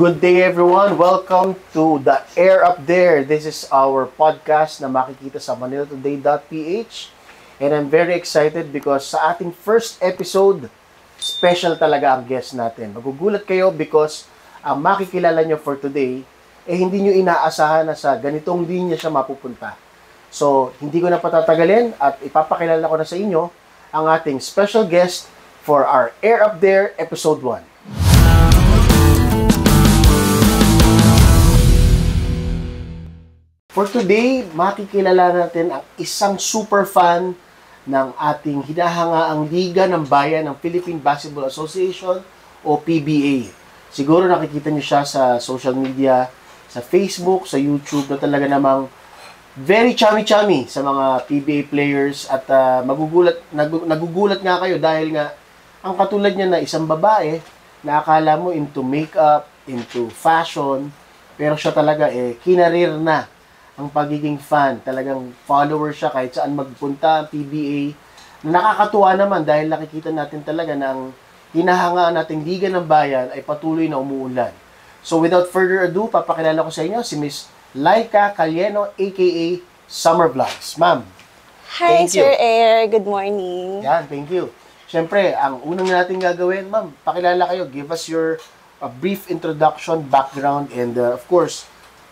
Good day everyone! Welcome to The Air Up There. This is our podcast na makikita sa manilatoday.ph, and I'm very excited because sa ating first episode, special talaga ang guest natin. Magugulat kayo because ang makikilala nyo for today, hindi nyo inaasahan na sa ganitong linya siya mapupunta. So, hindi ko na patatagalin at ipapakilala ko na sa inyo ang ating special guest for our Air Up There Episode 1. For today, makikilala natin ang isang super fan ng ating hinahangaang Liga ng Bayan ng Philippine Basketball Association o PBA. Siguro nakikita niyo siya sa social media, sa Facebook, sa YouTube na talaga namang very chummy-chummy sa mga PBA players at nagugulat nga kayo dahil nga ang katulad niya na isang babae na akala mo into makeup, into fashion, pero siya talaga kinarir na ang pagiging fan. Talagang follower siya kahit saan magpunta ang PBA. Nakakatuwa naman dahil nakikita natin talaga na ang hinahangaan nating Liga ng Bayan ay patuloy na umuunlad. So without further ado, papakilala ko sa inyo si Miss Laika Calieno aka Summer Vlogs. Ma'am. Hi, Sir Air. Good morning. Yan, thank you. Siyempre, ang unang natin gagawin, ma'am, pakilala kayo. Give us your brief introduction, background, and of course,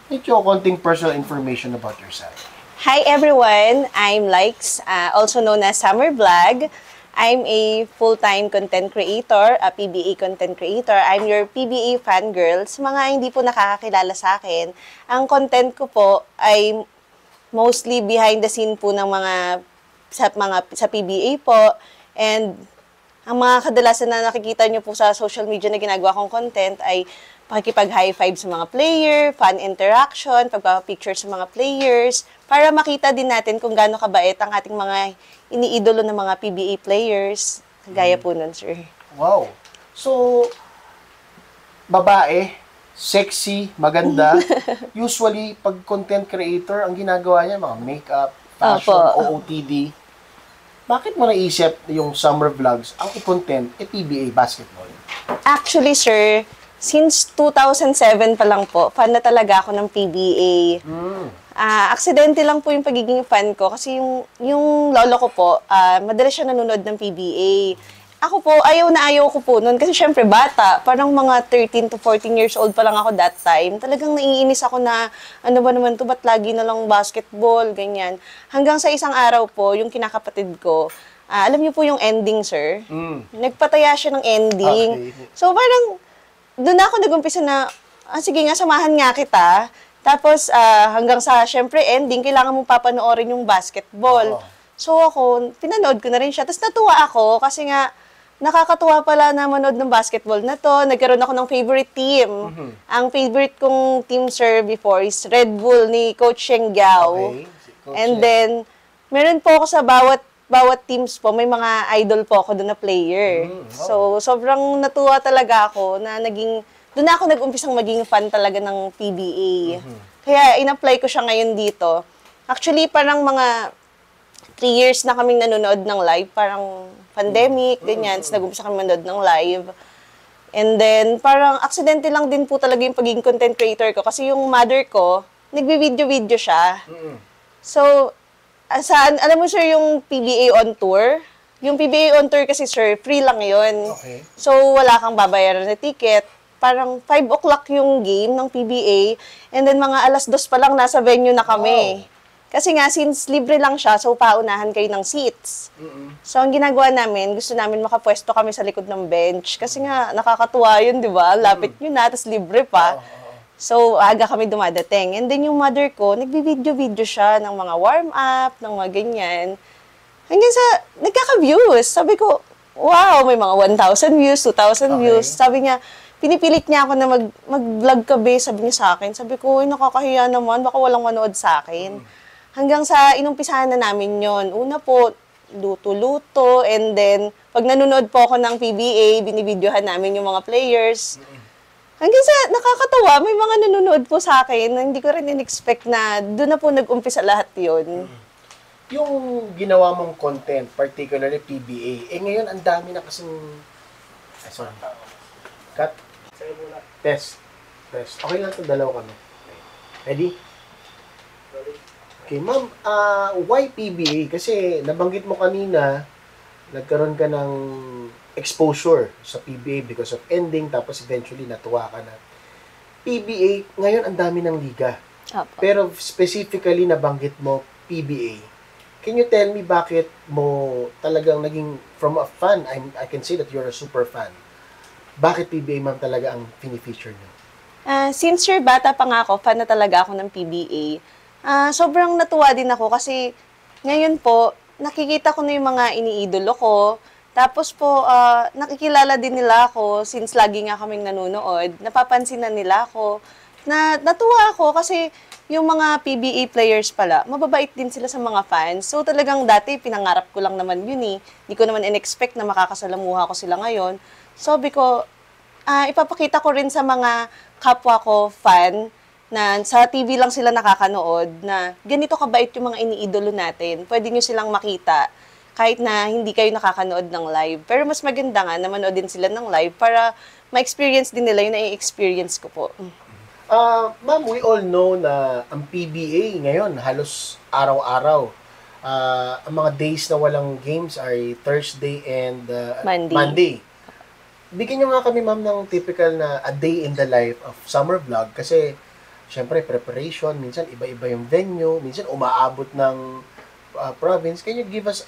medyo konting personal information about yourself. Hi, everyone. I'm Likes, also known as Summer Vlog. I'm a full-time content creator, a PBA content creator. I'm your PBA fangirl. Sa mga hindi po nakakakilala sa akin, ang content ko po ay mostly behind the scene po ng sa PBA po. And ang mga kadalasan na nakikita nyo po sa social media na ginagawa kong content ay pakikipag-high five sa mga player, fan interaction, pagpapapicture sa mga players, para makita din natin kung gaano kabait ang ating mga iniidolo ng mga PBA players. Gaya po nun, sir. Wow! So, babae, sexy, maganda. Usually, pag content creator, ang ginagawa niya, mga makeup, fashion, OOTD. Bakit mo naisip yung Summer Vlogs, ang i-content, PBA basketball? Actually, sir, since 2007 pa lang po, fan na talaga ako ng PBA. Aksidente lang po yung pagiging fan ko kasi yung lolo ko po, madalas siya nanonood ng PBA. Ako po, ayaw ko po noon kasi syempre bata, parang mga 13 to 14 years old pa lang ako that time. Talagang naiinis ako na, ano ba naman to, ba't lagi na lang basketball, ganyan. Hanggang sa isang araw po, yung kinakapatid ko, alam niyo po yung ending, sir? Nagpataya siya ng ending. Okay. So parang, doon ako nag-umpisa na, sige nga, samahan nga kita. Tapos, hanggang sa, syempre, ending, kailangan mong papanoorin yung basketball. So, ako, pinanood ko na rin siya. Tapos, natuwa ako kasi nga, nakakatuwa pala na manood ng basketball na to. Nagkaroon ako ng favorite team. Ang favorite kong team, sir, before is Red Bull ni Coach Sheng Giao. Okay. And then, meron po ako sa bawat teams po, may mga idol po ako doon na player. So, sobrang natuwa talaga ako na doon ako nag-umpisang maging fan talaga ng PBA. Kaya, in-apply ko siya ngayon dito. Actually, parang mga 3 years na kaming nanonood ng live, parang pandemic, ganyan. Tapos nag-umpisa kami manood ng live. And then, parang aksidente lang din po talaga yung pagiging content creator ko. Kasi yung mother ko, nagbi-video siya. So, alam mo, sir, yung PBA on tour? Yung PBA on tour kasi, sir, free lang yun. Okay. So, wala kang babayaran na ticket. Parang 5 o'clock yung game ng PBA. And then, mga 2:00 pa lang nasa venue na kami. Wow. Kasi nga, since libre lang siya, so paunahan kayo ng seats. So, ang ginagawa namin, gusto namin makapwesto kami sa likod ng bench. Kasi nga, nakakatuwa yun, di ba? Lapit nyo na, tapos libre pa. So, aga kami dumadating. And then, yung mother ko, nagbi-video siya ng mga warm-up, ng mga ganyan. Hanggang sa, nagkaka-views. Sabi ko, wow, may mga 1,000 views, 2,000 views. Sabi niya, pinipilit niya ako na mag-vlog ka, be, sabi niya sa akin. Sabi ko, nakakahiya naman, baka walang manood sa akin. Hanggang sa inumpisahan na namin yon. Una po, luto-luto, and then, pag nanonood po ako ng PBA, binibidyohan namin yung mga players. Hanggang sa nakakatawa, may mga nanonood po sa akin na hindi ko rin in-expect na doon na po nag-umpisa lahat yon. Yung ginawa mong content, particularly PBA, ngayon ang dami na kasing... Cut. Test. Rest. Okay lang ito, dalawa kami. Ready? Okay, ma'am, why PBA? Kasi nabanggit mo kanina, nagkaroon ka ng exposure sa PBA because of ending, tapos eventually natuwa ka na. PBA, ngayon ang dami ng liga. Opo. Pero specifically nabanggit mo PBA. Can you tell me bakit mo talagang naging from a fan, I can say that you're a super fan. Bakit PBA ma'am talaga ang fini-feature niyo? Since sir, bata pa nga ako, fan na talaga ako ng PBA. Sobrang natuwa din ako kasi ngayon po, nakikita ko na yung mga iniidolo ko. Tapos po, nakikilala din nila ako since lagi nga kaming nanonood. Napapansin na nila ako. Natuwa ako kasi yung mga PBA players pala, mababait din sila sa mga fans. So talagang dati, pinangarap ko lang naman yun eh. Hindi ko naman in-expect na makakasalamuha ko sila ngayon. Sabi ko, ipapakita ko rin sa mga kapwa ko fan na sa TV lang sila nakakanood na ganito kabait yung mga iniidolo natin. Pwede nyo silang makita kahit na hindi kayo nakakanood ng live. Pero mas maganda nga na manood din sila ng live para ma-experience din nila yung na-experience ko po. Ma'am, we all know na ang PBA ngayon halos araw-araw. Ang mga days na walang games ay Thursday and Monday. Bigyan nyo nga kami, ma'am, ng typical na a day in the life of Summer Vlog kasi syempre preparation, minsan iba-iba yung venue, minsan umaabot ng province. Can you give us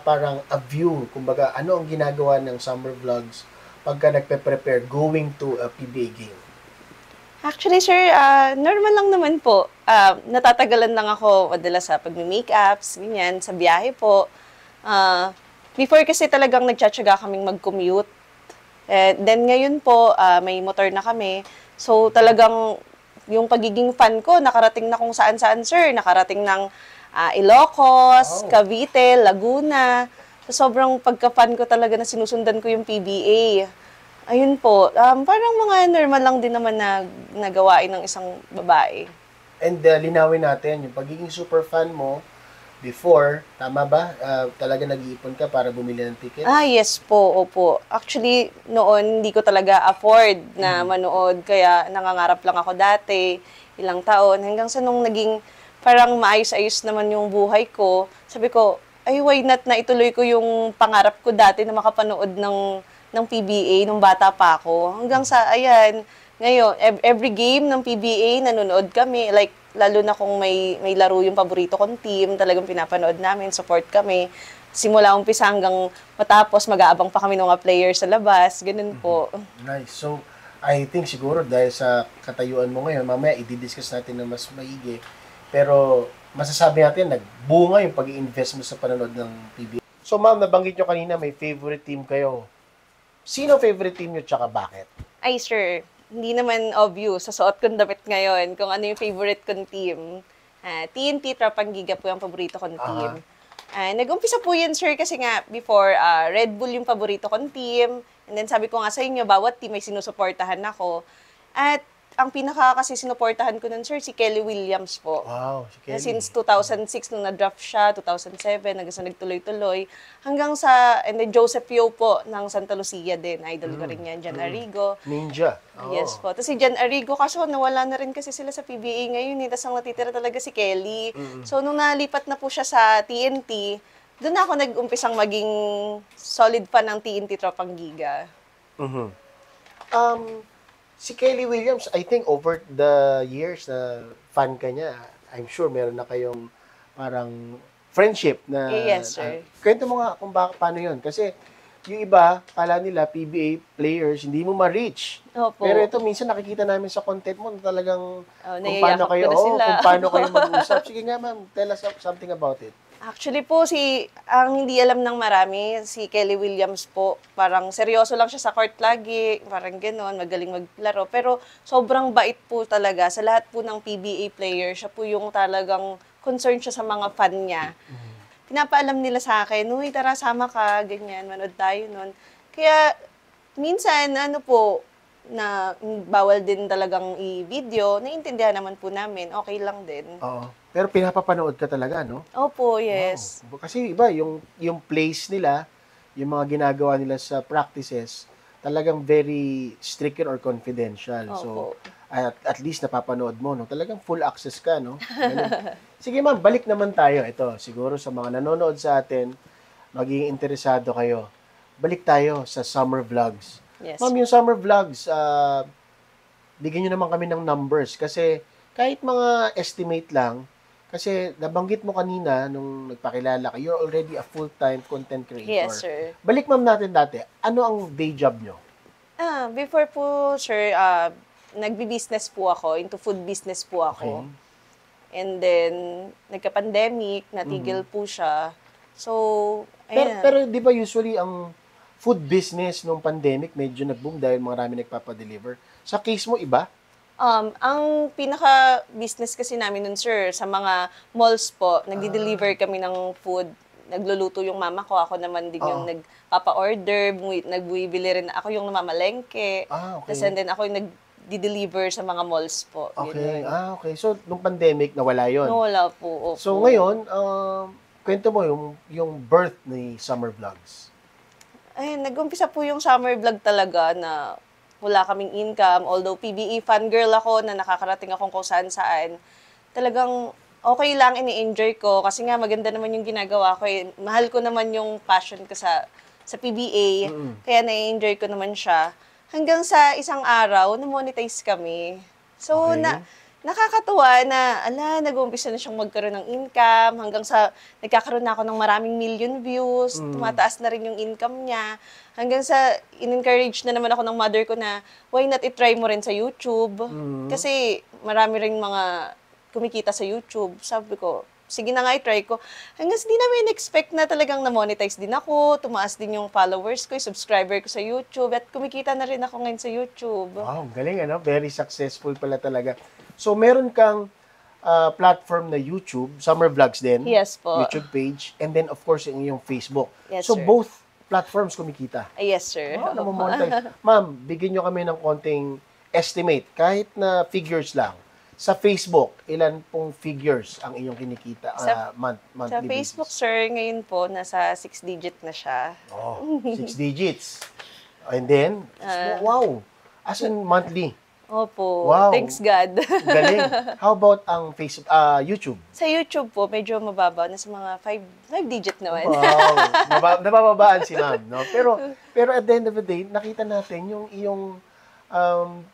parang a view, kumbaga ano ang ginagawa ng Summer Vlogs pagka nagpe-prepare going to a PBA game? Actually, sir, normal lang naman po. Natatagalan lang ako madalas sa pag-makeups, ganyan, sa biyahe po. Before kasi talagang nagtsatsaga kaming mag-commute. Then ngayon po, may motor na kami. So talagang yung pagiging fan ko, nakarating na kung saan-saan, sir. Nakarating ng Ilocos, Cavite, Laguna. So sobrang pagka-fan ko talaga na sinusundan ko yung PBA. Ayun po, parang mga normal lang din naman na nagawain ng isang babae. And linawin natin, yung pagiging super fan mo, before, tama ba? Talaga nag-iipon ka para bumili ng tickets? Yes po, opo. Actually, noon hindi ko talaga afford na manood, kaya nangangarap lang ako dati, ilang taon, hanggang sa nung naging parang maayos-ayos naman yung buhay ko, sabi ko, ay why not na ituloy ko yung pangarap ko dati na makapanood ng PBA nung bata pa ako. Hanggang sa, ayan, ngayon, every game ng PBA, nanonood kami, like, lalo na kung may laro yung paborito kong team, talagang pinapanood namin, support kami. Simula umpisa hanggang matapos, mag-aabang pa kami ng mga players sa labas, ganun po. Nice. So, I think siguro dahil sa katayuan mo ngayon, mamaya i-discuss natin na mas maigi. Pero masasabi natin, nagbunga yung pag-i-invest mo sa panonood ng PBA. So, ma'am, nabanggit nyo kanina may favorite team kayo. Sino favorite team nyo tsaka bakit? Ay, sir, hindi naman obvious sa suot kong damit ngayon kung ano yung favorite kong team. TNT Tropang Giga po yung paborito kong team. Nag-umpisa po yan, sir, kasi nga before, Red Bull yung paborito kong team. And then sabi ko nga sa inyo, bawat team may sinusuportahan ako. At ang pinaka kasi sinuportahan ko nun, sir, si Kelly Williams po. Wow, si Kelly. Since 2006, nung na-draft siya, 2007, hanggang sa nagtuloy-tuloy. Hanggang sa, and then Joseph Yeo po, ng Santa Lucia din. Idol ko rin yan, Jan Arrigo. Ninja. Yes po. Tapos si Jan Arrigo, kaso nawala na rin kasi sila sa PBA ngayon. Tapos ang natitira talaga si Kelly. So, nung nalipat na po siya sa TNT, doon ako nag-umpisang maging solid fan ng TNT Tropang Giga. Si Kelly Williams, I think over the years na fan ka niya, I'm sure meron na kayong parang friendship na... Yes, sir. Kwento mo nga kung paano yun. Kasi yung iba, kala nila PBA players, hindi mo ma-reach. Opo. Pero ito, minsan nakikita namin sa content mo na talagang kung naiiyakap paano kayo, ko na sila. kung paano kayo mag-usap. Sige nga ma'am, tell us something about it. Actually po, ang hindi alam ng marami, si Kelly Williams po, parang seryoso lang siya sa court lagi, parang gano'n, magaling maglaro. Pero sobrang bait po talaga. Sa lahat po ng PBA player, siya po yung talagang concerned siya sa mga fan niya. Pinapaalam nila sa akin, uy, tara, sama ka, ganyan, manood tayo nun. Kaya, minsan, na bawal din talagang i-video, naiintindihan naman po namin, okay lang din. Oo. Pero pinapapanood ka talaga, no? Opo, yes. Wow. Kasi iba, yung plays nila, yung mga ginagawa nila sa practices, talagang very strict or confidential. So, Opo. at least napapanood mo, no? Talagang full access ka, no? Ganun. Sige ma'am, balik naman tayo. Ito, siguro sa mga nanonood sa atin, magiging interesado kayo. Balik tayo sa summer vlogs. Yes. Ma'am, yung summer vlogs, bigyan nyo naman kami ng numbers kasi kahit mga estimate lang, kasi nabanggit mo kanina nung nagpakilala ka, you're already a full-time content creator. Yes, sir. Balik ma'am natin dati, ano ang day job nyo? Before po, sir, nagbi-business po ako, into food business po ako. Okay. And then, nagka-pandemic, natigil po siya. So, ayan. Pero di ba usually ang food business nung pandemic medyo nag-boom dahil marami nagpapadeliver? Sa case mo, iba? Ang pinaka-business kasi namin nun, sir, sa mga malls po, nagdi-deliver kami ng food. Nagluluto yung mama ko, ako naman din yung nagpapa-order, nagbibili rin. Ako yung namamalengke. Okay. Tapos and then ako yung nagdi-deliver sa mga malls po. Okay. Ganun. Okay. So, nung pandemic, nawala yon. Wala po. Opo. So, ngayon, kwento mo yung birth ni Summer Vlogs. Ayun, nag-umpisa po yung summer vlog talaga na wala kaming income. Although PBE fangirl ako na nakakarating akong kung saan-saan, talagang okay lang, ini-enjoy ko. Kasi nga maganda naman yung ginagawa ko. Mahal ko naman yung passion ko sa PBA. Kaya na-enjoy ko naman siya. Hanggang sa isang araw, na-monetize kami. So, Okay. nakakatuwa na, nag-uumpisa na siyang magkaroon ng income, hanggang sa nagkakaroon na ako ng maraming million views, tumataas na rin yung income niya, hanggang sa in-encourage na naman ako ng mother ko na, why not i-try mo rin sa YouTube? Kasi marami rin mga kumikita sa YouTube. Sabi ko, sige na nga, i-try ko. Hanggang sa di namin expect na talagang na-monetize din ako, tumaas din yung followers ko, yung subscriber ko sa YouTube, at kumikita na rin ako ngayon sa YouTube. Wow, galing ano? Very successful pala talaga. So, meron kang platform na YouTube, Summer Vlogs din. Yes po. YouTube page. And then, of course, yung iyong Facebook. Yes, So, sir. both platforms kumikita. Yes, sir. Oh, namamonetize. Ma'am, bigyan nyo kami ng konting estimate, kahit na figures lang. Sa Facebook, ilan pong figures ang inyong kinikita monthly Sa Facebook, basis? sir, ngayon po, nasa 6 digit na siya. Oh, 6 digits. And then, wow. As in monthly. Opo. Wow. Thanks God. Galing. How about ang Facebook, YouTube? Sa YouTube po, medyo mababa. Nasa mga 5 digit naman. Wow. Nabababaan si ma'am, no? Pero at the end of the day, nakita natin yung iyong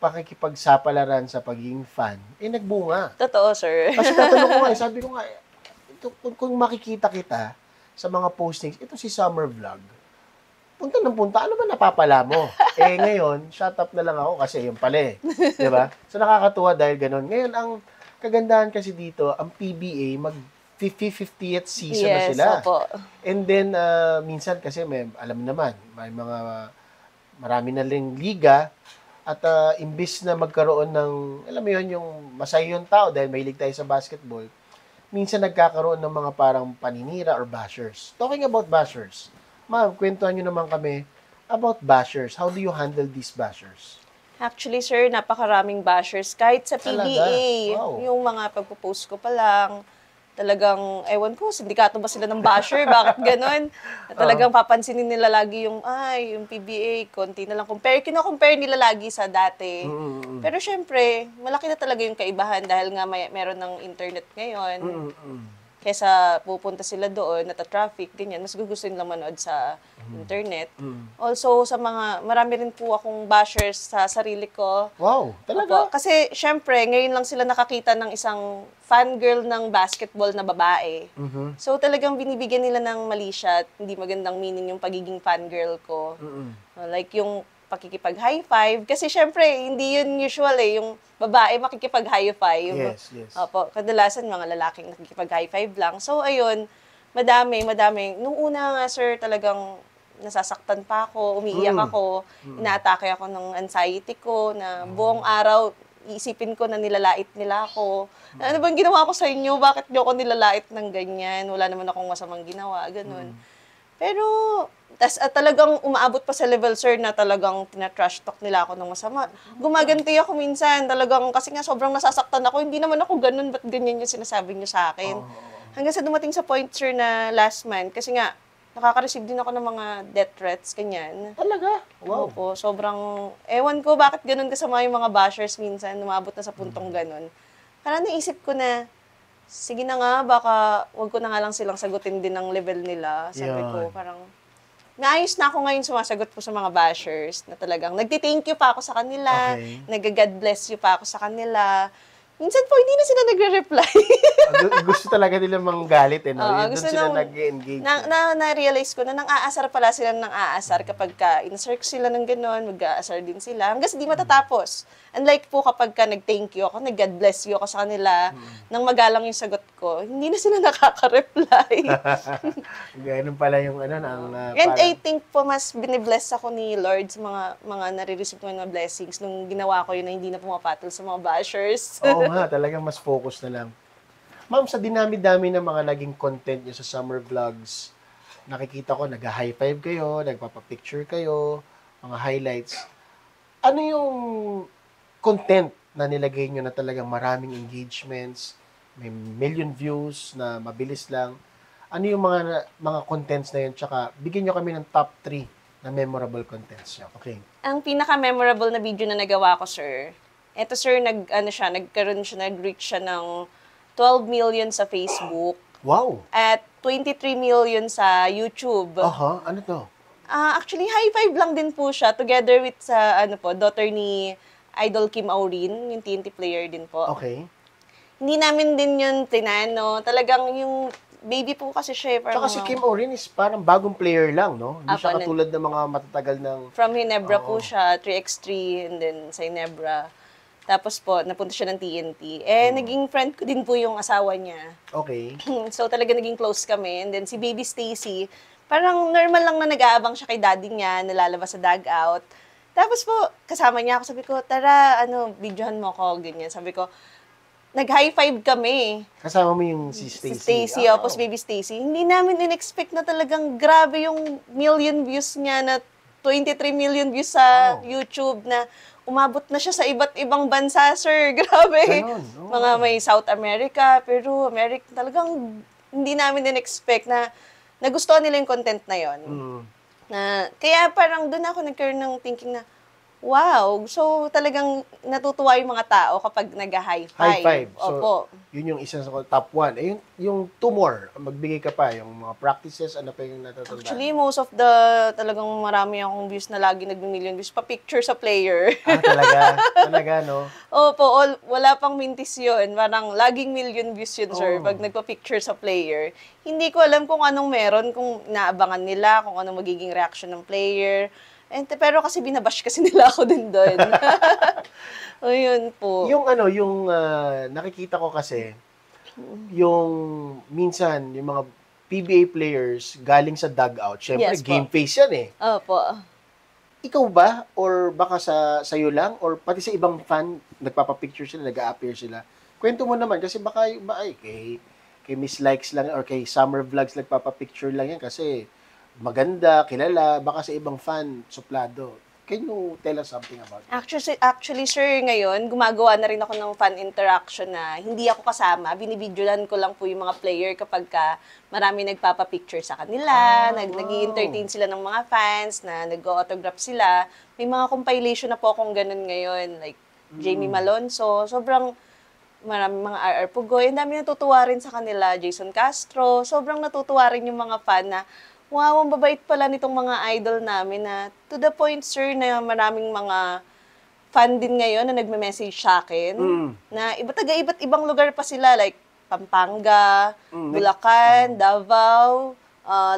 pakikipagsapalaran sa pagiging fan, nagbunga. Totoo, sir. Kasi tatanong ko nga, sabi ko nga, ito, kung makikita kita sa mga postings, ito si Summer Vlog, punta ng punta, ano ba napapala mo? Ngayon, shut up na lang ako kasi yun pala eh. Diba? So, nakakatuwa dahil ganun. Ngayon, ang kagandahan kasi dito, ang PBA, mag 50th season na sila. Opo. And then, minsan kasi, alam naman, may marami na ring liga, at imbis na magkaroon ng, alam mo yun, yung masaya yung tao dahil mahilig tayo sa basketball, minsan nagkakaroon ng mga parang paninira or bashers. Talking about bashers, ma'am, kwentuhan nyo naman kami about bashers. How do you handle these bashers? Actually, sir, napakaraming bashers. Kahit sa Talaga? PBA, Wow. yung mga pagpo-post ko pa lang, talagang, ewan ko, sindikato ba sila ng basher? Bakit ganun? Talagang papansinin nila lagi yung PBA, konti na lang. Kino-compare nila lagi sa dati. Pero syempre, malaki na talaga yung kaibahan dahil nga meron ng internet ngayon. Kesa pupunta sila doon, nata-traffic, ganyan, mas gugustuhin lang manood sa internet. Also, marami rin po akong bashers sa sarili ko. Wow, talaga? Opo. Kasi, syempre, ngayon lang sila nakakita ng isang fangirl ng basketball na babae. So, talagang binibigyan nila ng mali siya at hindi magandang meaning yung pagiging fangirl ko. Like yung pakikipag high five. Kasi, syempre, hindi yun usual eh. Yung babae makikipag high five. Yes, yes. Opo. Kadalasan, mga lalaking nakikipag high five lang. So, ayun, madami. Nung una nga, sir, talagang nasasaktan pa ako, umiiyak ako, inaatake ako ng anxiety ko, na buong araw, iisipin ko na nilalait nila ako. Ano bang ginawa ko sa inyo? Bakit niyo ako nilalait ng ganyan? Wala naman akong masamang ginawa, ganun. Pero, talagang umaabot pa sa level, sir, na talagang tina-trash talk nila ako ng masama. Gumaganti ako minsan, talagang, kasi nga sobrang nasasaktan ako, hindi naman ako ganun, ba't ganyan yung sinasabi niyo sa akin? Hanggang sa dumating sa point, sir, na last month, kasi nga, nakaka-receive din ako ng mga death threats, ganyan. Talaga? Wow. Opo, sobrang, ewan ko bakit ganun kasama yung mga bashers minsan, umabot na sa puntong ganun. Parang naisip ko na, sige na nga, baka wag ko na nga lang silang sagutin din ng level nila. Sabi ko, Yun. parang, naayos na ako ngayon sumasagot po sa mga bashers na talagang nagti-thank you pa ako sa kanila, Okay. nag-God bless you pa ako sa kanila. Minsan po, hindi na sila nagre-reply. Gusto talaga nila manggalit, eh, no? Oo, Doon gusto sila nung- nag-engage. Na-realize ko na nang-aasar pala sila ng aasar kapag ka in-search sila ng gano'n, mag-aasar din sila. Hanggang di matatapos. Unlike po kapag ka nag-thank you ako, nag-God bless you ako sa kanila, nang magalang yung sagot ko, hindi na sila nakaka-reply. Ganun pala yung ano, And I think po, mas binibless ako ni Lord sa mga nare-receive ko na blessings nung ginawa ko yun na hindi na pumapatol sa mga bashers. Oo nga, talagang mas focus na lang. Ma'am, sa dinami-dami ng mga naging content nyo sa summer vlogs, nakikita ko, nag-high five kayo, nagpapapicture kayo, mga highlights. Ano yung content na nilagay nyo na talagang maraming engagements, may million views na mabilis lang? Ano yung mga contents na yun? Tsaka, bigyan nyo kami ng top 3 na memorable contents nyo. Okay. Ang pinaka-memorable na video na nagawa ko, sir, eto sir, nag-reach siya ng 12 million sa Facebook Wow! at 23 million sa YouTube. Aha, ano to? Actually, high five lang din po siya together with sa daughter ni Idol Kim Aurin, yung TNT player din po. Okay. Hindi namin din yun tinano. Talagang yung baby po kasi siya. Tsaka si Kim Orin is parang bagong player lang, no? Hindi siya Apo, katulad ng mga matatagal ng... From Ginebra Oo. po siya, 3x3, and then sa Ginebra. Tapos po, napunta siya ng TNT. Naging friend ko din po yung asawa niya. Okay. So talaga naging close kami. And then si Baby Stacy, parang normal lang na nag-aabang siya kay daddy niya, nalalabas sa dugout. Tapos po, kasama niya ako, sabi ko, tara, videohan mo ko, ganyan. Sabi ko, nag-high five kami. Kasama mo yung si Stacy. Si Stacy, tapos wow. Baby Stacy. Hindi namin in-expect na talagang grabe yung million views niya na 23 million views sa Wow. YouTube na umabot na siya sa iba't ibang bansa, sir. Grabe. Ganon, oo. Mga may South America, Peru, America. Talagang hindi namin in-expect na nagustuhan nila yung content na yon. Mm. Kaya parang doon ako nagkaroon ng thinking na, wow, so talagang natutuwa yung mga tao kapag nag-high five. High five. So, Opo. yun yung isa sa top 1. Eh, yung two more, magbigay ka pa, yung mga practices, ano pa yung natatandaan? Actually, most of the talagang marami akong views na lagi nag-million views pa picture sa player. Talaga? Talaga, no? Opo, wala pang mintis yun. Parang laging million views yun, sir, Oh. pag nagpa-picture sa player. Hindi ko alam kung anong meron, kung naabangan nila, kung anong magiging reaction ng player. Pero kasi binabash kasi nila ako din doon. Ayun po. Yung nakikita ko kasi, yung minsan, yung mga PBA players galing sa dugout, syempre Yes po. game face yan eh. Opo. Ikaw ba? Or baka sa'yo lang? Or pati sa ibang fan, nagpapapicture sila, nag-a-appear sila? Kwento mo naman, kasi baka kay Miss Likes lang, or kay Summer Vlogs, nagpapapicture lang yan, kasi maganda, kilala, baka sa ibang fan, suplado. Can you tell us something about it? Actually, sir, ngayon, gumagawa na rin ako ng fan interaction na hindi ako kasama. Binibidyolan ko lang po yung mga player kapag marami nagpapapicture sa kanila, Wow. nag-i-entertain sila ng mga fans, na nag-autograph sila. May mga compilation na po akong ganun ngayon, like Jamie Malonzo. Sobrang maraming mga RR Pugoy. Ang dami natutuwa rin sa kanila, Jason Castro. Sobrang natutuwa rin yung mga fan na, wow, ang babait pala nitong mga idol namin na to the point, sir, na maraming mga fan din ngayon na nagme-message sa akin na iba't ibang lugar pa sila like Pampanga, Bulacan, Davao,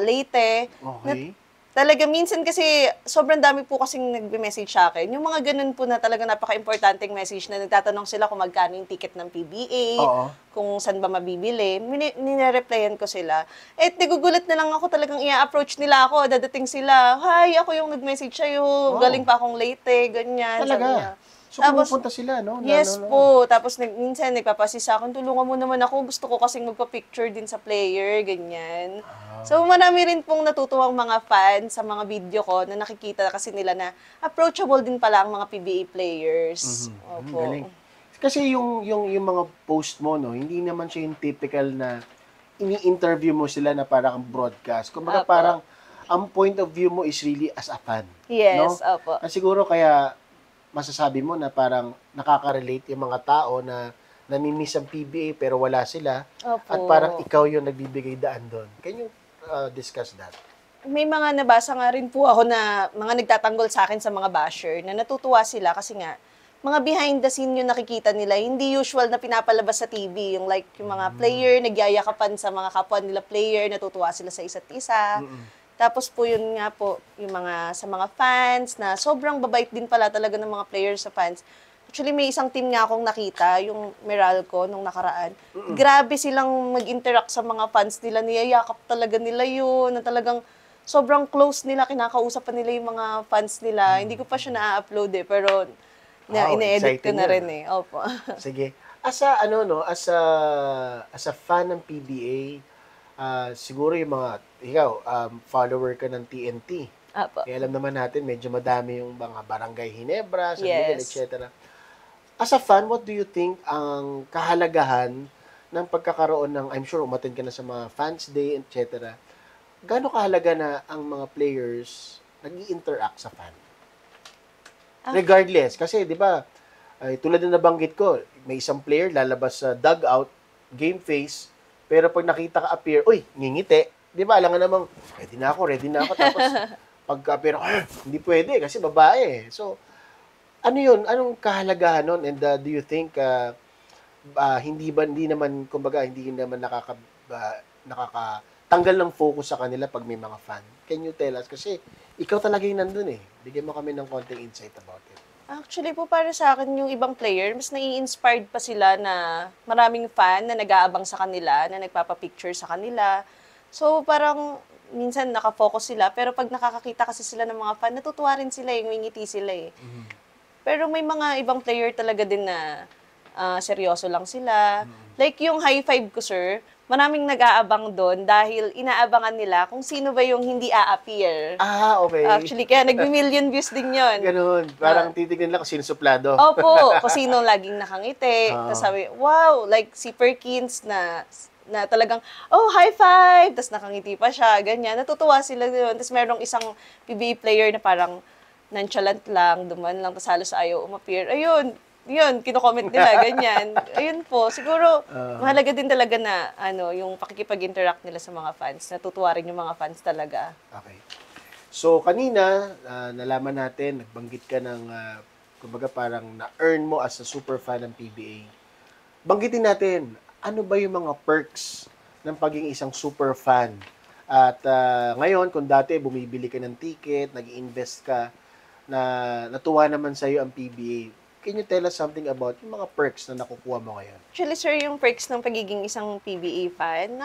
Leyte. Okay. Talaga, minsan kasi, sobrang dami po kasing nagbe-message sa akin. Yung mga ganun po na talaga napaka-importanting message na nagtatanong sila kung magkano yung ticket ng PBA, Oo. kung saan ba mabibili. Nire-replyan ko sila. Nagugulat na lang ako, talagang i-approach nila ako. Dadating sila, hi, ako yung nag-message sa'yo. Oh. Galing pa akong Leyte, ganyan. Sabi niya. Talaga? So, pumupunta sila, no? Yes po. Tapos minsan nagpapasi sa akin, tulungan mo naman ako. Gusto ko kasing magpa-picture din sa player, ganyan. So marami rin pong natutuwang mga fans sa mga video ko na nakikita kasi nila na approachable din pala ang mga PBA players. Opo. Galing. Kasi yung mga post mo, no, hindi naman siya yung typical na ini-interview mo sila na parang broadcast. Kumbaga Opo. parang ang point of view mo is really as a fan. Yes, No? opo. At siguro kaya masasabi mo na parang nakaka-relate yung mga tao na namimiss ang PBA pero wala sila Opo. at parang ikaw yung nagbibigay daan doon. Can you discuss that? May mga nabasa nga rin po ako na mga nagtatanggol sa akin sa mga basher na natutuwa sila kasi nga mga behind the scene yung nakikita nila, hindi usual na pinapalabas sa TV. Yung like, yung mga player, nagyayakapan sa mga kapwa nila player, natutuwa sila sa isa't isa. Tapos po yun nga po, yung mga, sa mga fans, na sobrang babait din pala talaga ng mga players sa fans. Actually, may isang team nga akong nakita, yung Meralco, nung nakaraan. Grabe silang mag-interact sa mga fans nila, niyayakap talaga nila yun, na talagang sobrang close nila, kinakausap pa nila yung mga fans nila. Hindi ko pa siya na-upload pero Wow, ine-edit ko exciting na yun. rin Opo. Sige. As a fan ng PBA, siguro yung mga, ikaw, follower ka ng TNT. Opo. Kaya alam naman natin, medyo madami yung mga Barangay Ginebra, San Miguel, Yes. etc. As a fan, what do you think ang kahalagahan ng pagkakaroon ng, I'm sure umattend ka na sa mga fans day, etc. Gaano kahalaga na ang mga players nag-i-interact sa fan? Regardless, kasi di ba, tulad na nabanggit ko, may isang player lalabas sa dugout, game face, pero pag nakita ka appear, uy, ngingiti. Di ba, alam nga namang, ready na ako. Tapos, pagka-appear, hindi pwede kasi babae. So, ano yun? Anong kahalagahan nun? And do you think, hindi naman, kumbaga, hindi naman nakakatanggal ng focus sa kanila pag may mga fan? Can you tell us? Kasi, ikaw talaga yung nandun Bigyan mo kami ng konting insight about it. Actually po, para sa akin, yung ibang player, mas nai-inspired pa sila na maraming fan na nag-aabang sa kanila, na nagpapapicture sa kanila. So, parang minsan nakafocus sila, pero pag nakakakita kasi sila ng mga fan, natutuwa rin sila, ngingiti sila Pero may mga ibang player talaga din na seryoso lang sila. Like yung high five ko, sir, maraming nag-aabang doon dahil inaabangan nila kung sino ba yung hindi a-appear. Okay. Actually, kaya nag-million views din yon. Ganun. Parang titignan lang kung sino suplado. Opo, kung sino laging nakangiti. Oo. Tapos sabi, wow, like si Perkins na talagang, oh, high five! Tapos nakangiti pa siya, ganyan. Natutuwa sila doon. Tapos merong isang PBA player na parang nonchalant lang, duman lang, tapos halos ayaw umappear. Ayun, yun, kino-comment nila, ganyan. Ayun po, siguro, mahalaga din talaga na, yung pakikipag-interact nila sa mga fans. Natutuwa rin yung mga fans talaga. Okay. So, kanina, nalaman natin, nagbanggit ka ng, kumbaga parang na-earn mo as a super fan ng PBA. Banggitin natin, ano ba yung mga perks ng pagiging isang super fan? At ngayon, kung dati bumibili ka ng ticket, nag-invest ka, na natuwa naman sa'yo ang PBA, can you tell us something about yung mga perks na nakukuha mo ngayon? Actually, sir, yung perks ng pagiging isang PBA fan,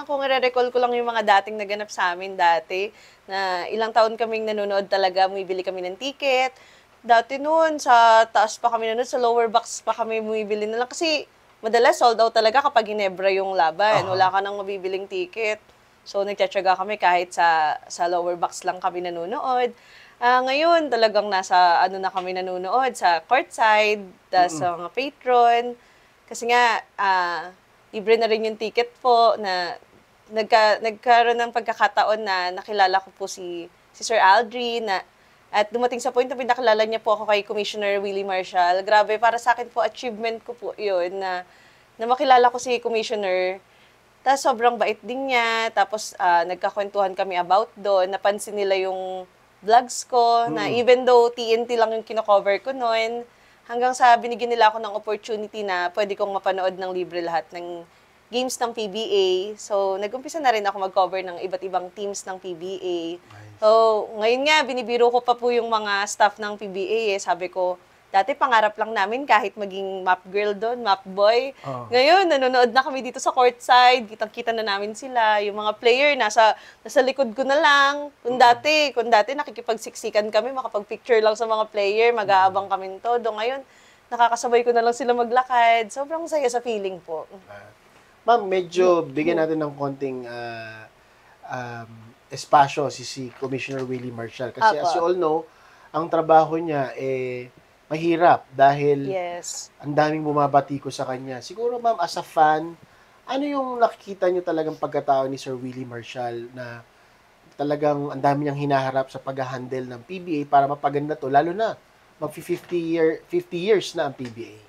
kung i-recall ko lang yung mga dating naganap sa amin dati, na ilang taon kaming nanonood talaga, bumibili kami ng ticket. Dati noon, sa taas pa kami nanonood, sa lower box pa kami bumibili na lang. Kasi madalas sold out talaga kapag Ginebra yung laban. Wala ka nang mabibiling ticket. So, nagtsatsaga kami kahit sa lower box lang kami nanonood. Ngayon, talagang nasa na kami nanonood, sa courtside, sa mga patron. Kasi nga, libre na rin yung ticket po na nagkaroon ng pagkakataon na nakilala ko po si Sir Aldrin at dumating sa point na pinakilala niya po ako kay Commissioner Willie Marshall. Grabe, para sa akin po, achievement ko po yun na makilala ko si Commissioner. Tapos sobrang bait din niya. Tapos nagkakwentuhan kami about doon. Napansin nila yung vlogs ko na even though TNT lang yung kino-cover ko noon, hanggang sa binigyan nila ako ng opportunity na pwede kong mapanood ng libre lahat ng games ng PBA. So, nag-umpisa na rin ako mag-cover ng iba't ibang teams ng PBA. Nice. So, ngayon nga, binibiro ko pa po yung mga staff ng PBA. Sabi ko, dati pangarap lang namin kahit maging map girl doon, map boy. Ngayon, nanonood na kami dito sa courtside. Kitang-kita na namin sila. Yung mga player, nasa likod ko na lang. Kung dati nakikipagsiksikan kami, makapag-picture lang sa mga player, mag-aabang kami todo. Ngayon, nakakasabay ko na lang sila maglakad. Sobrang saya sa feeling po. Ma'am, medyo bigyan natin ng konting espasyo si Commissioner Willie Marshall. Kasi as you all know, ang trabaho niya mahirap dahil Yes. ang daming bumabati ko sa kanya. Siguro, ma'am, as a fan, Ano yung nakikita nyo talagang pagkatao ni Sir Willie Marcial na talagang ang dami niyang hinaharap sa pag-handle ng PBA para mapaganda to, lalo na mag-50 years na ang PBA?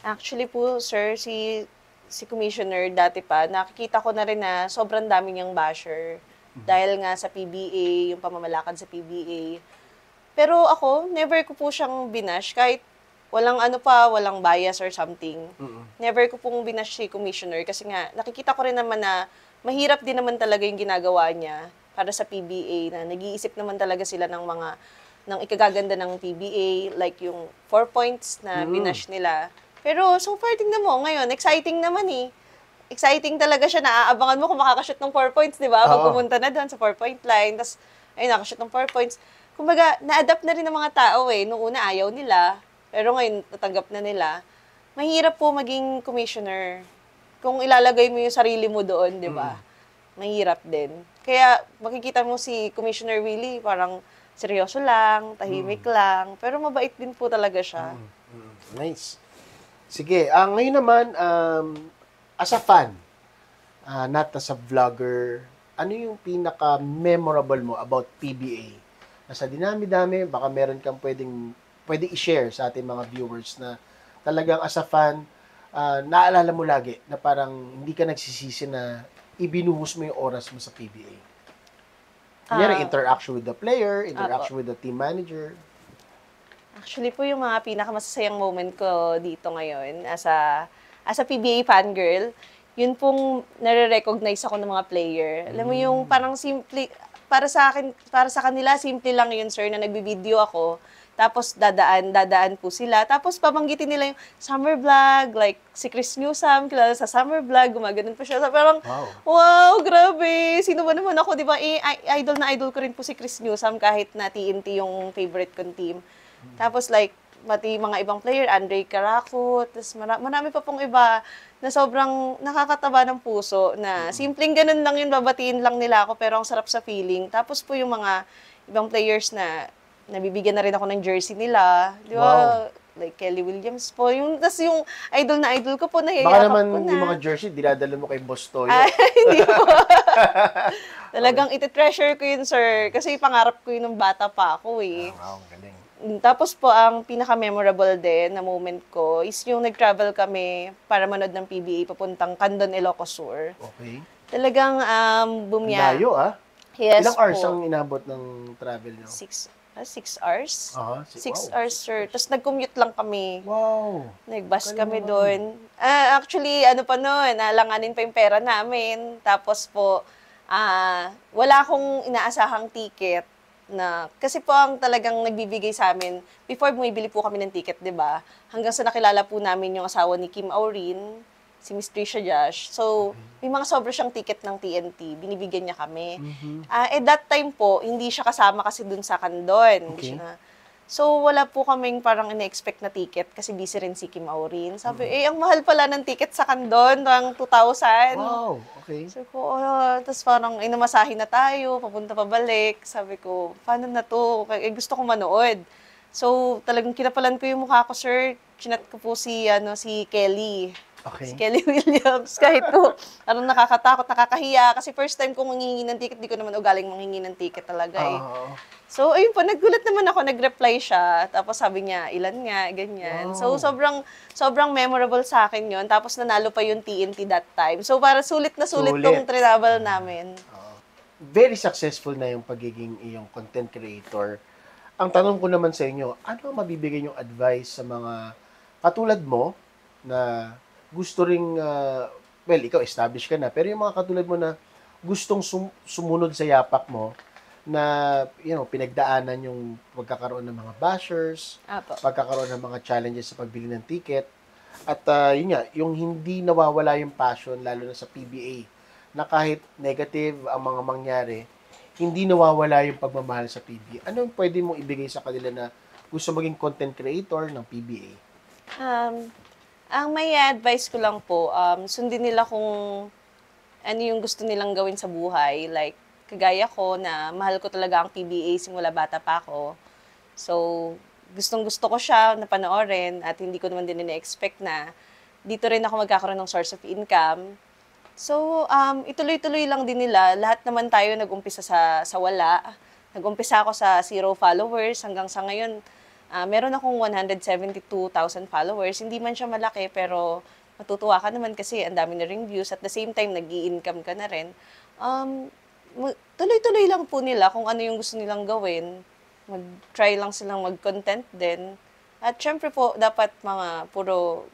Actually po, sir, si Commissioner dati pa, nakikita ko na rin na sobrang dami niyang basher. Dahil nga sa PBA, yung pamamalakad sa PBA. Pero ako, never ko po siyang binash kahit walang ano pa, walang bias or something. Never ko pong binash si Commissioner kasi nga nakikita ko rin naman na mahirap din naman talaga yung ginagawa niya para sa PBA na nag-iisip naman talaga sila ng ikagaganda ng PBA, like yung 4 points na binash nila. Pero so far, tingnan mo, ngayon, exciting naman eh. Exciting talaga siya, naaabangan mo kung makakashoot ng 4 points, di ba? Pag Oo. pumunta na doon sa 4-point line, tapos, ayun, nakashoot ng 4 points. Kumbaga, na-adapt na rin ng mga tao eh. Noong una, ayaw nila. Pero ngayon, natanggap na nila. Mahirap po maging commissioner. Kung ilalagay mo yung sarili mo doon, di ba? Mahirap din. Kaya, makikita mo si Commissioner Willie, parang seryoso lang, tahimik lang, pero mabait din po talaga siya. Nice. Sige, ngayon naman, as a fan, not as a vlogger, ano yung pinaka-memorable mo about PBA? Nasa dinami-dami, baka meron kang pwedeng i-share sa ating mga viewers na talagang as a fan, naalala mo lagi na parang hindi ka nagsisisi na ibinuhos mo yung oras mo sa PBA. Kunyari, interaction with the player, interaction with the team manager. Actually po, yung mga pinakamasasayang moment ko dito ngayon as a PBA fangirl, yun pong nare-recognize ako ng mga player. Alam mo yung parang simple, para sa kanila, simple lang yun, sir, na nagbi-video ako. Tapos dadaan po sila. Tapos pabanggitin nila yung summer vlog, like si Chris Newsome, kilala sa summer vlog, gumaganon pa siya. So, parang, wow, grabe. Sino ba naman ako, di ba? Idol na idol ko rin po si Chris Newsome kahit na TNT yung favorite kong team. Tapos like, mati mga ibang player, Andre Caraco, tapos marami pa pong iba na sobrang nakakataba ng puso na simpleng ganun lang yun, babatiin lang nila ako pero ang sarap sa feeling. Tapos po yung mga ibang players na nabibigyan na rin ako ng jersey nila. Di ba? Wow. Like Kelly Williams po. Tas yung idol na idol ko po, Baka nayayakap naman ko na. yung mga jersey, dinadala mo kay Boss Toyo. Ay, hindi po. Talagang iti-treasure ko yun, sir. Kasi pangarap ko yun nung bata pa ako eh. Wow, galing. Tapos po, ang pinaka-memorable din na moment ko is yung nag-travel kami para manood ng PBA papuntang Candon, Ilocos Sur. Okay. Talagang Ang layo, ah. Yes Ilang hours po. ang inabot ng travel nyo? 6 hours? Aha, 6 wow. hours, sir. Tapos nag-commute lang kami. Wow. Nag-bus Galing kami naman. doon. Actually, ano pa noon, nalanganin pa yung pera namin. Tapos po, wala akong inaasahang ticket na, kasi po ang talagang nagbibigay sa amin, before bumibili po kami ng ticket, di ba? Hanggang sa nakilala po namin yung asawa ni Kim Aurin, si Miss Trisha Josh. So, may mga sobra siyang ticket ng TNT. Binibigyan niya kami. At that time po, hindi siya kasama kasi dun sa Candon. Okay. So, wala po kaming parang ina-expect na ticket kasi busy rin si Kim Aurin. Sabi, ang mahal pala ng ticket sa Candon, ng 2,000. Wow, okay. Sabi ko, tapos parang inamasahin na tayo, papunta pabalik. Sabi ko, paano na to? Gusto ko manood. So, talagang kinapalan ko yung mukha ko, sir. Chinat ko po si Kelly. Okay. Si Kelly Williams. Kahit po, parang nakakatakot, nakakahiya. Kasi first time kong manghingi ng ticket, di ko naman ugaling manghingi ng ticket talaga eh. So, ayun po, nagulat naman ako, nag-reply siya. Tapos sabi niya, ilan nga, ganyan. So, sobrang memorable sa akin yon. Tapos nanalo pa yung TNT that time. So, para sulit na sulit tong travel namin. Very successful na yung pagiging iyong content creator. Ang tanong ko naman sa inyo, ano ang mabibigay yung advice sa mga katulad mo na gusto ring, well, ikaw established ka na, pero yung mga katulad mo na gustong sumunod sa yapak mo, na, pinagdaanan yung pagkakaroon ng mga bashers, Apo. pagkakaroon ng mga challenges sa pagbili ng ticket, at yun nga, yung hindi nawawala yung passion, lalo na sa PBA, na kahit negative ang mga mangyari, hindi nawawala yung pagmamahal sa PBA. Ano yung pwede mong ibigay sa kanila na gusto maging content creator ng PBA? Ang may advice ko lang po, sundin nila kung ano yung gusto nilang gawin sa buhay. Like, kagaya ko na mahal ko talaga ang PBA simula bata pa ako. So, gustong-gusto ko siya na panoorin at hindi ko naman din ina-expect na dito rin ako magkakaroon ng source of income. So, ituloy-tuloy lang din nila. Lahat naman tayo nag-umpisa sa wala. Nag-umpisa ako sa 0 followers hanggang sa ngayon. Meron akong 172,000 followers. Hindi man siya malaki, pero matutuwa ka naman kasi ang dami na ring views. At the same time, nag-i-income ka na rin. Tuloy-tuloy lang po nila kung ano yung gusto nilang gawin. Mag-try lang silang mag-content din. At syempre po, dapat mga puro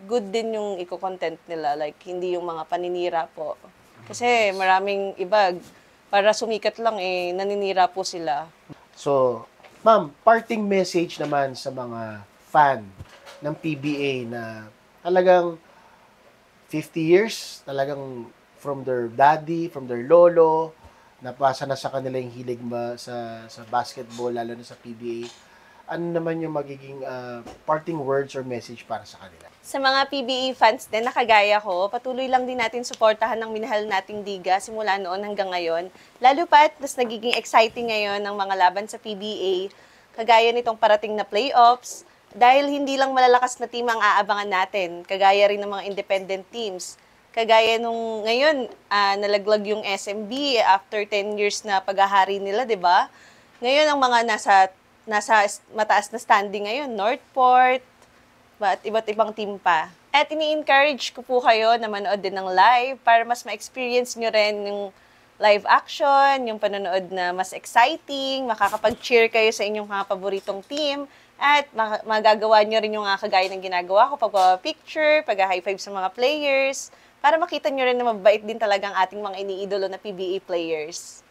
good din yung i-content nila. Like, hindi yung mga paninira po. Kasi maraming iba, para sumikat lang naninira po sila. So, ma'am, parting message naman sa mga fan ng PBA na talagang 50 years, talagang from their daddy, from their lolo, napasa na sa kanila yung hilig sa basketball, lalo na sa PBA. Ano naman yung magiging parting words or message para sa kanila? Sa mga PBA fans din na kagaya ko, patuloy lang din natin suportahan ng minahal nating liga simula noon hanggang ngayon. Lalo pat, mas nagiging exciting ngayon ng mga laban sa PBA, kagaya nitong parating na playoffs, dahil hindi lang malalakas na team ang aabangan natin, kagaya rin ng mga independent teams. Kagaya nung ngayon, nalaglag yung SMB after 10 years na paghahari nila, di ba? Ngayon, ang mga nasa mataas na standing ngayon, Northport, at iba't ibang team pa. At ini-encourage ko po kayo na manood din ng live para mas ma-experience nyo rin yung live action, yung panonood na mas exciting, makakapag-cheer kayo sa inyong mga paboritong team, at magagawa nyo rin yung kagaya ng ginagawa ko, pag-picture, pag-high five sa mga players, para makita nyo rin na mabait din talagang ating mga iniidolo na PBA players.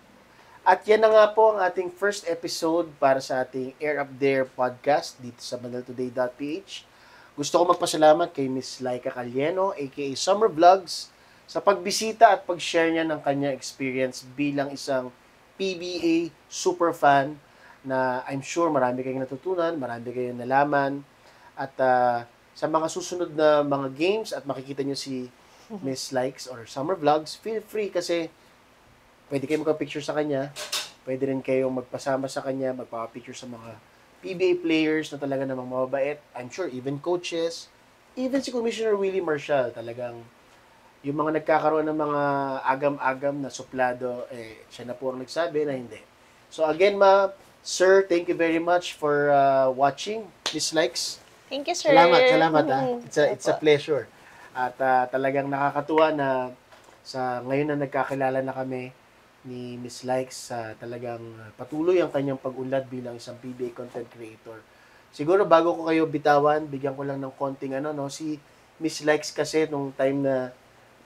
At yan na nga po ang ating first episode para sa ating Air Up There podcast dito sa manilatoday.ph. Gusto ko magpasalamat kay Miss Laika Calieno, aka Summer Vlogs, sa pagbisita at pag-share niya ng kanyang experience bilang isang PBA superfan na I'm sure marami kayong natutunan, marami kayong nalaman. At sa mga susunod na mga games at makikita niyo si Miss Likes or Summer Vlogs, feel free kasi pwede kayo magpa-picture sa kanya. Pwede rin kayong magpasama sa kanya, magpapa-picture sa mga PBA players na talaga namang mababait. I'm sure even coaches, even si Commissioner Willie Marshall, talagang yung mga nagkakaroon ng mga agam-agam na suplado, siya na po ang nagsabi na hindi. So again, sir, thank you very much for watching Miss Likes. Thank you, sir. Salamat. It's a pleasure. At talagang nakakatuwa na sa ngayon na nagkakilala na kami ni Miss Likes, talagang patuloy ang kanyang pag-unlad bilang isang PBA content creator. Siguro bago ko kayo bitawan, bigyan ko lang ng konting si Miss Likes kasi nung time na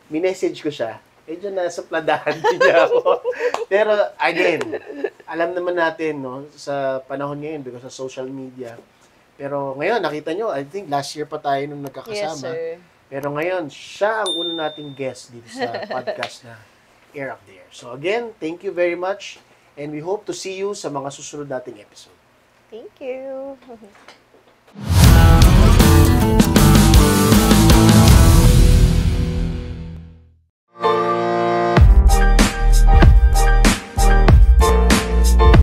minessage ko siya, medyo nasa pladahan niya ako. Pero again, alam naman natin sa panahon ngayon because sa social media. Pero ngayon, nakita nyo, I think last year pa tayo nung nagkakasama. Yes, sir. Pero ngayon, siya ang una nating guest dito sa podcast na Air Up There. So again, thank you very much and we hope to see you sa mga susunod nating episode. Thank you.